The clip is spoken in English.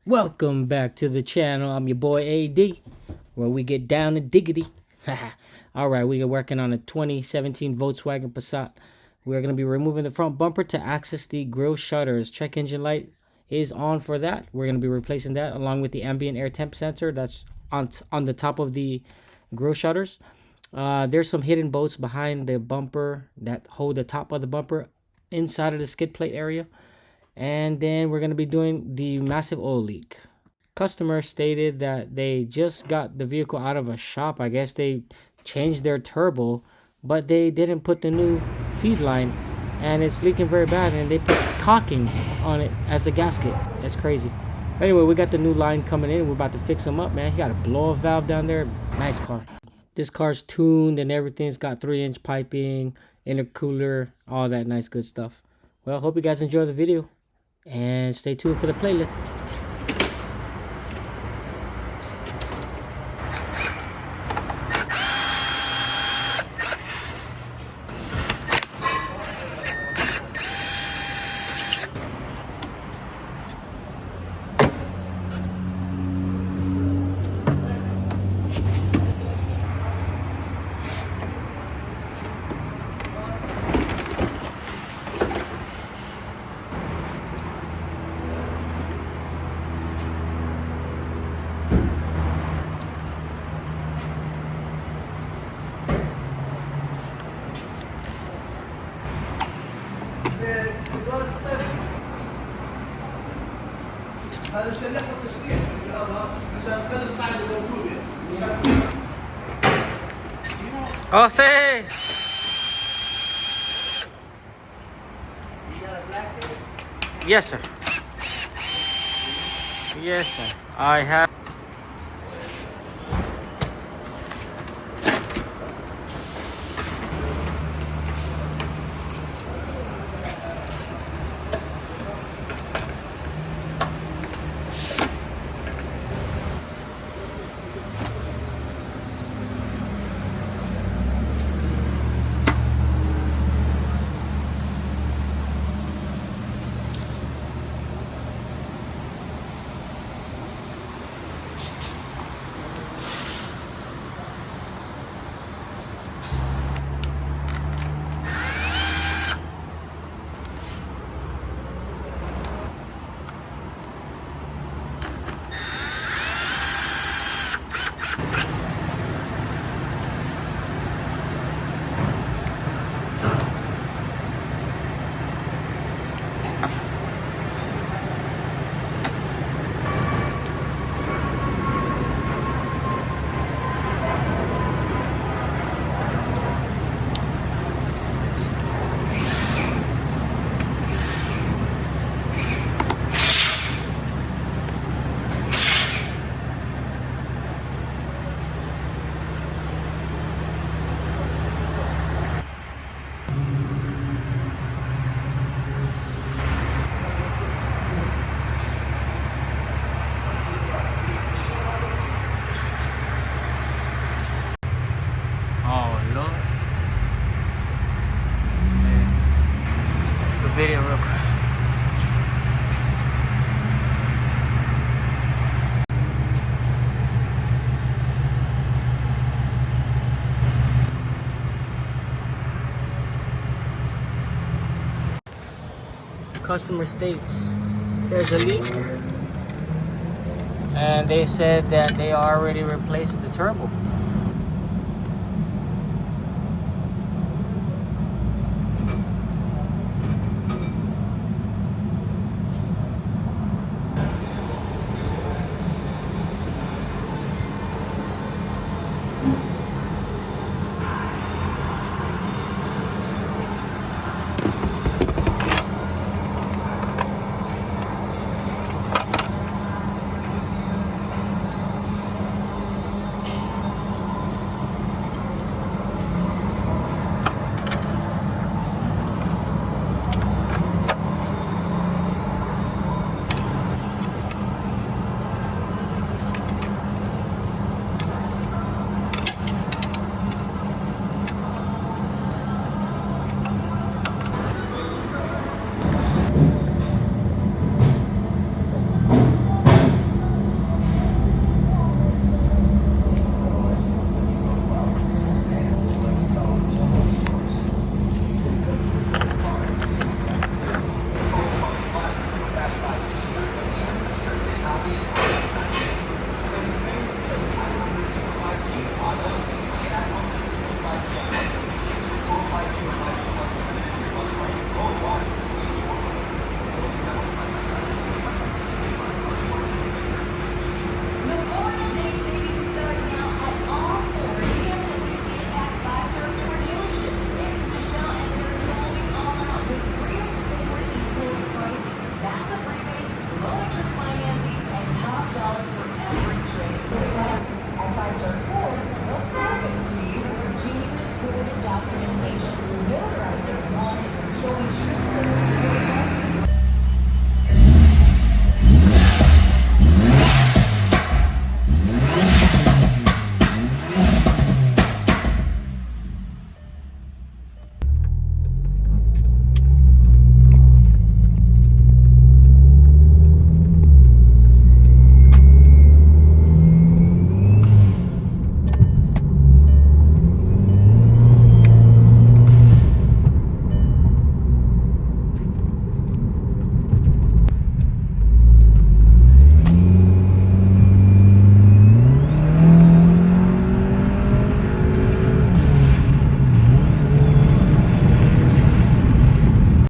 Welcome back to the channel. I'm your boy AD, where we get down to diggity. Alright, we are working on a 2017 Volkswagen Passat. We're going to be removing the front bumper to access the grille shutters. Check engine light is on for that. We're going to be replacing that along with the ambient air temp sensor that's on the top of the grille shutters. There's some hidden bolts behind the bumper that hold the top of the bumper inside of the skid plate area. And then we're going to be doing the massive oil leak. Customer stated that they just got the vehicle out of a shop. I guess they changed their turbo, but they didn't put the new feed line, and it's leaking very bad, and they put caulking on it as a gasket. That's crazy. Anyway, we got the new line coming in. We're about to fix them up, man. He got a blow-off valve down there. Nice car. This car's tuned and everything's got 3-inch piping, intercooler, all that nice good stuff. Well, hope you guys enjoy the video. And stay tuned for the playlist. هذا شلحه تشليح عشان نخلي القاعده موجوده. Oh, say! Yes, sir. Yes, sir. I have. Video real quick. Customer states there's a leak, and they said that they already replaced the turbo.